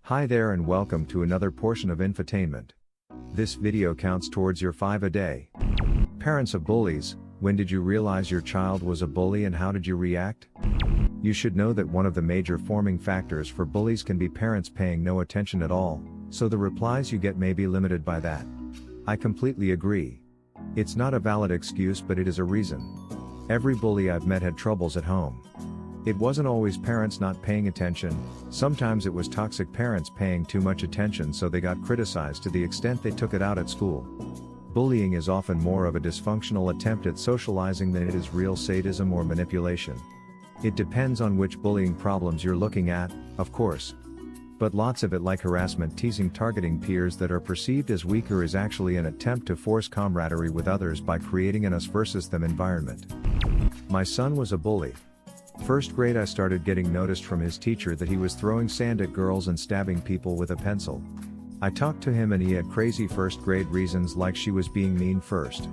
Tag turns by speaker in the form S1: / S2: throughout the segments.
S1: Hi there and welcome to another portion of infotainment. This video counts towards your 5 a day. Parents of bullies, when did you realize your child was a bully and how did you react? You should know that one of the major forming factors for bullies can be parents paying no attention at all, so the replies you get may be limited by that. I completely agree. It's not a valid excuse, but it is a reason. Every bully I've met had troubles at home. It wasn't always parents not paying attention, sometimes it was toxic parents paying too much attention so they got criticized to the extent they took it out at school. Bullying is often more of a dysfunctional attempt at socializing than it is real sadism or manipulation. It depends on which bullying problems you're looking at, of course. But lots of it, like harassment, teasing, targeting peers that are perceived as weaker, is actually an attempt to force camaraderie with others by creating an us versus them environment. My son was a bully. First grade, I started getting noticed from his teacher that he was throwing sand at girls and stabbing people with a pencil. I talked to him and he had crazy first grade reasons, like she was being mean first.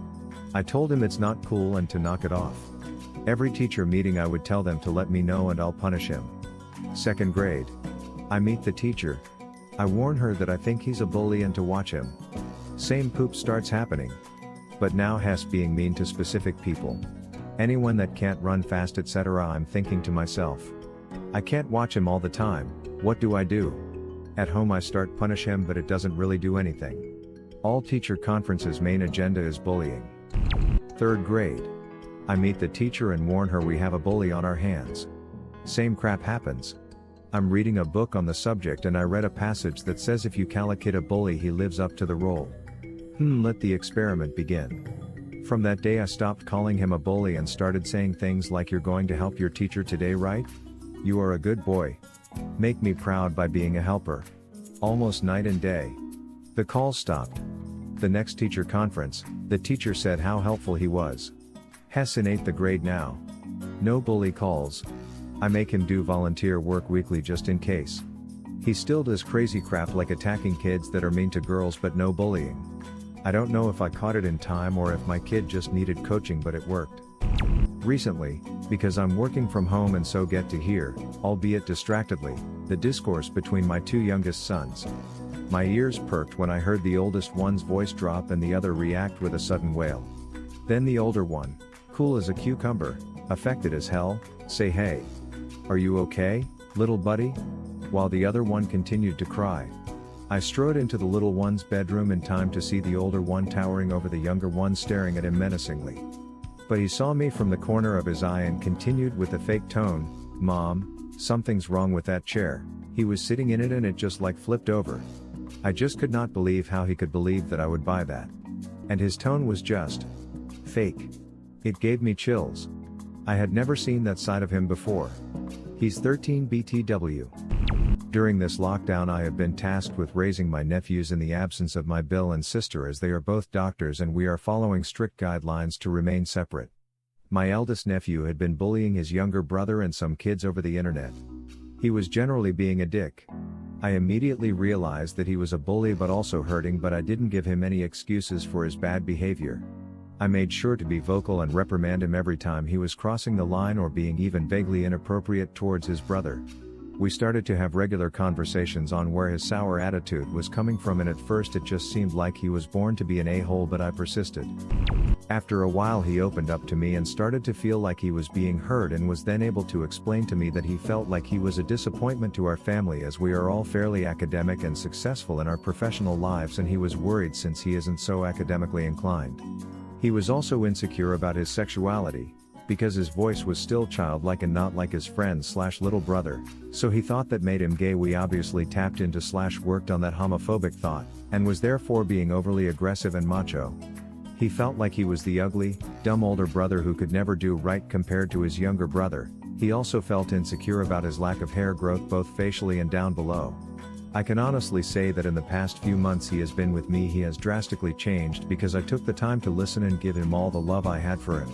S1: I told him it's not cool and to knock it off. Every teacher meeting I would tell them to let me know and I'll punish him. Second grade. I meet the teacher. I warn her that I think he's a bully and to watch him. Same poop starts happening. But now Hess being mean to specific people. Anyone that can't run fast, etc. I'm thinking to myself, I can't watch him all the time, what do I do? At home I start punish him, but it doesn't really do anything. All teacher conferences main agenda is bullying. Third grade. I meet the teacher and warn her we have a bully on our hands. Same crap happens. I'm reading a book on the subject and I read a passage that says if you call a kid a bully he lives up to the role. Let the experiment begin. From that day I stopped calling him a bully and started saying things like, you're going to help your teacher today, right? You are a good boy. Make me proud by being a helper. Almost night and day. The calls stopped. The next teacher conference, the teacher said how helpful he was. Hess in 8th grade now. No bully calls. I make him do volunteer work weekly just in case. He still does crazy crap like attacking kids that are mean to girls, but no bullying. I don't know if I caught it in time or if my kid just needed coaching, but it worked. Recently, because I'm working from home and so get to hear, albeit distractedly, the discourse between my two youngest sons. My ears perked when I heard the oldest one's voice drop and the other react with a sudden wail. Then the older one, cool as a cucumber, affected as hell, say, "Hey. Are you okay, little buddy?" While the other one continued to cry. I strode into the little one's bedroom in time to see the older one towering over the younger one, staring at him menacingly. But he saw me from the corner of his eye and continued with a fake tone, "Mom, something's wrong with that chair. He was sitting in it and it just like flipped over." I just could not believe how he could believe that I would buy that. And his tone was just fake. It gave me chills. I had never seen that side of him before. He's 13 BTW. During this lockdown I have been tasked with raising my nephews in the absence of my Bill and sister, as they are both doctors and we are following strict guidelines to remain separate. My eldest nephew had been bullying his younger brother and some kids over the internet. He was generally being a dick. I immediately realized that he was a bully but also hurting, but I didn't give him any excuses for his bad behavior. I made sure to be vocal and reprimand him every time he was crossing the line or being even vaguely inappropriate towards his brother. We started to have regular conversations on where his sour attitude was coming from, and at first it just seemed like he was born to be an a-hole, but I persisted. After a while he opened up to me and started to feel like he was being heard, and was then able to explain to me that he felt like he was a disappointment to our family as we are all fairly academic and successful in our professional lives, and he was worried since he isn't so academically inclined. He was also insecure about his sexuality, because his voice was still childlike and not like his friend/little brother, so he thought that made him gay. We obviously tapped into/worked on that homophobic thought, and was therefore being overly aggressive and macho. He felt like he was the ugly, dumb older brother who could never do right compared to his younger brother. He also felt insecure about his lack of hair growth, both facially and down below. I can honestly say that in the past few months he has been with me, he has drastically changed because I took the time to listen and give him all the love I had for him.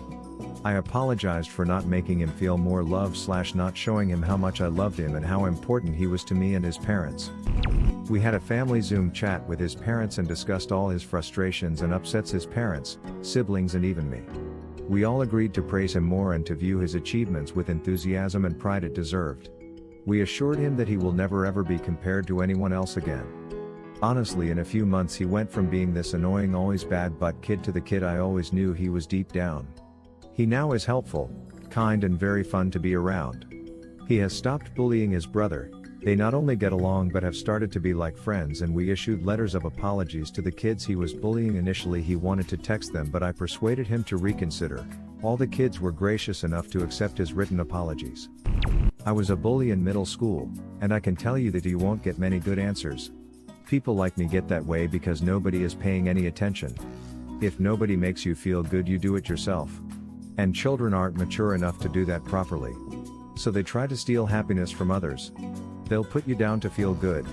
S1: I apologized for not making him feel more love/not showing him how much I loved him and how important he was to me and his parents. We had a family Zoom chat with his parents and discussed all his frustrations and upsets his parents, siblings and even me. We all agreed to praise him more and to view his achievements with enthusiasm and pride it deserved. We assured him that he will never ever be compared to anyone else again. Honestly, in a few months he went from being this annoying always bad butt kid to the kid I always knew he was deep down. He now is helpful, kind and very fun to be around. He has stopped bullying his brother. They not only get along but have started to be like friends, and we issued letters of apologies to the kids he was bullying. Initially he wanted to text them, but I persuaded him to reconsider. All the kids were gracious enough to accept his written apologies. I was a bully in middle school, and I can tell you that you won't get many good answers. People like me get that way because nobody is paying any attention. If nobody makes you feel good, you do it yourself. And children aren't mature enough to do that properly. So they try to steal happiness from others. They'll put you down to feel good.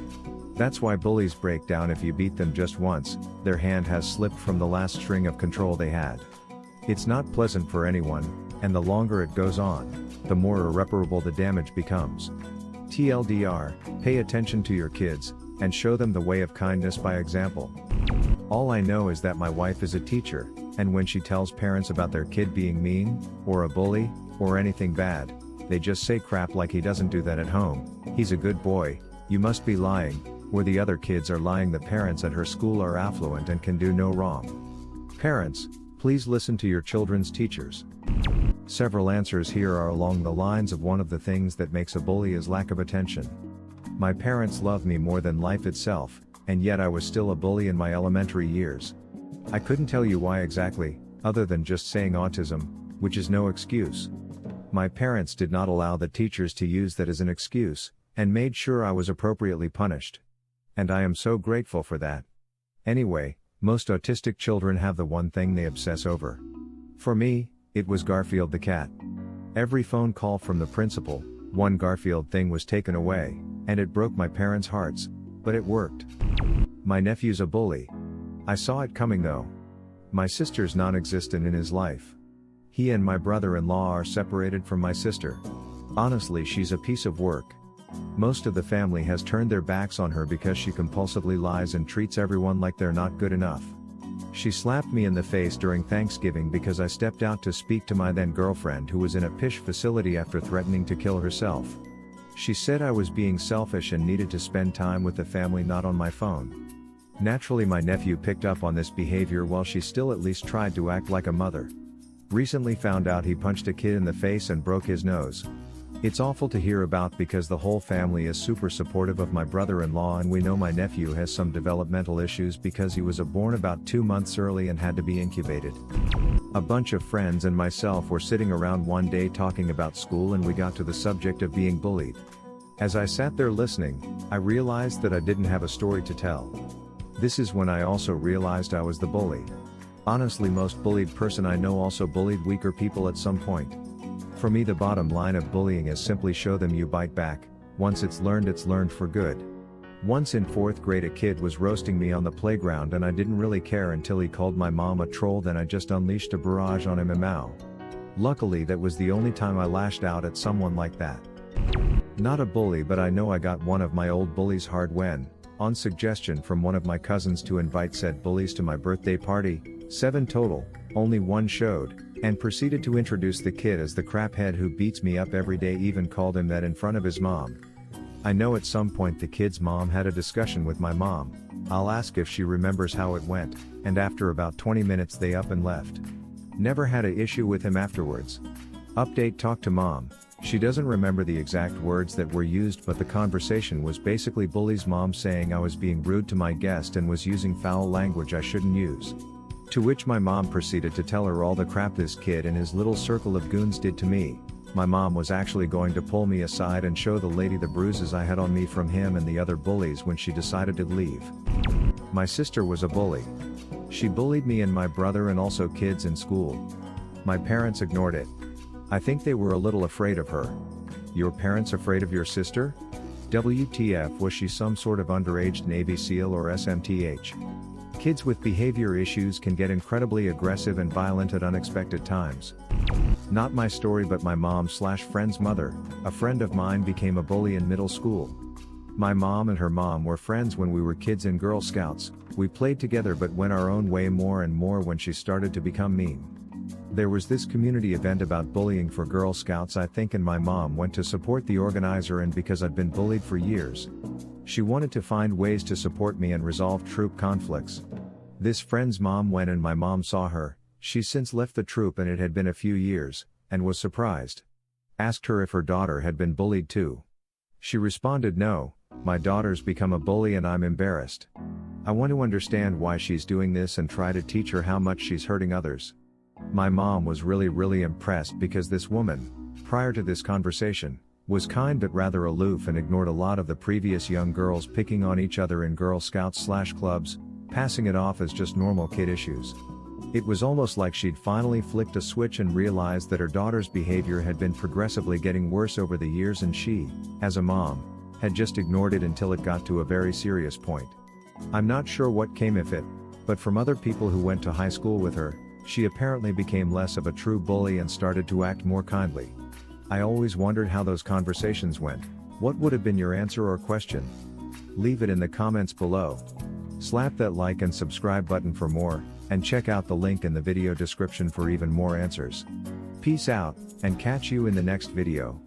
S1: That's why bullies break down if you beat them just once. Their hand has slipped from the last string of control they had. It's not pleasant for anyone, and the longer it goes on, the more irreparable the damage becomes. TLDR, pay attention to your kids, and show them the way of kindness by example. All I know is that my wife is a teacher, and when she tells parents about their kid being mean, or a bully, or anything bad, they just say crap like he doesn't do that at home, he's a good boy, you must be lying, or the other kids are lying. The parents at her school are affluent and can do no wrong. Parents, please listen to your children's teachers. Several answers here are along the lines of one of the things that makes a bully is lack of attention. My parents loved me more than life itself, and yet I was still a bully in my elementary years. I couldn't tell you why exactly, other than just saying autism, which is no excuse. My parents did not allow the teachers to use that as an excuse, and made sure I was appropriately punished. And I am so grateful for that. Anyway, most autistic children have the one thing they obsess over. For me, it was Garfield the cat. Every phone call from the principal, one Garfield thing was taken away, and it broke my parents' hearts, but it worked. My nephew's a bully. I saw it coming though. My sister's non-existent in his life. He and my brother-in-law are separated from my sister. Honestly, she's a piece of work. Most of the family has turned their backs on her because she compulsively lies and treats everyone like they're not good enough. She slapped me in the face during Thanksgiving because I stepped out to speak to my then girlfriend who was in a PISH facility after threatening to kill herself. She said I was being selfish and needed to spend time with the family, not on my phone. Naturally, my nephew picked up on this behavior while she still at least tried to act like a mother. Recently found out he punched a kid in the face and broke his nose. It's awful to hear about because the whole family is super supportive of my brother-in-law, and we know my nephew has some developmental issues because he was born about 2 months early and had to be incubated. A bunch of friends and myself were sitting around one day talking about school, and we got to the subject of being bullied. As I sat there listening, I realized that I didn't have a story to tell. This is when I also realized I was the bully. Honestly, most bullied person I know also bullied weaker people at some point. For me, the bottom line of bullying is simply show them you bite back. Once it's learned for good. Once in 4th grade a kid was roasting me on the playground and I didn't really care until he called my mom a troll. Then I just unleashed a barrage on him and Mao. Luckily that was the only time I lashed out at someone like that. Not a bully, but I know I got one of my old bullies hard when, on suggestion from one of my cousins, to invite said bullies to my birthday party. 7 total, only one showed, and proceeded to introduce the kid as the craphead who beats me up every day, even called him that in front of his mom. I know at some point the kid's mom had a discussion with my mom. I'll ask if she remembers how it went, and after about 20 minutes they up and left. Never had a issue with him afterwards. Update: talk to mom. She doesn't remember the exact words that were used, but the conversation was basically bully's mom saying I was being rude to my guest and was using foul language I shouldn't use. To which my mom proceeded to tell her all the crap this kid and his little circle of goons did to me. My mom was actually going to pull me aside and show the lady the bruises I had on me from him and the other bullies when she decided to leave. My sister was a bully. She bullied me and my brother and also kids in school. My parents ignored it. I think they were a little afraid of her. Your parents afraid of your sister? WTF, was she some sort of underage Navy SEAL or SMTH? Kids with behavior issues can get incredibly aggressive and violent at unexpected times. Not my story, but my mom/friend's mother, a friend of mine, became a bully in middle school. My mom and her mom were friends when we were kids in Girl Scouts. We played together but went our own way more and more when she started to become mean. There was this community event about bullying for Girl Scouts I think, and my mom went to support the organizer, and because I'd been bullied for years, she wanted to find ways to support me and resolve troop conflicts. This friend's mom went and my mom saw her. She's since left the troop and it had been a few years, and was surprised. Asked her if her daughter had been bullied too. She responded, "No, my daughter's become a bully and I'm embarrassed. I want to understand why she's doing this and try to teach her how much she's hurting others." My mom was really impressed because this woman, prior to this conversation, was kind but rather aloof and ignored a lot of the previous young girls picking on each other in Girl Scouts/clubs, passing it off as just normal kid issues. It was almost like she'd finally flicked a switch and realized that her daughter's behavior had been progressively getting worse over the years, and she, as a mom, had just ignored it until it got to a very serious point. I'm not sure what came of it, but from other people who went to high school with her, she apparently became less of a true bully and started to act more kindly. I always wondered how those conversations went. What would have been your answer or question? Leave it in the comments below. Slap that like and subscribe button for more, and check out the link in the video description for even more answers. Peace out, and catch you in the next video.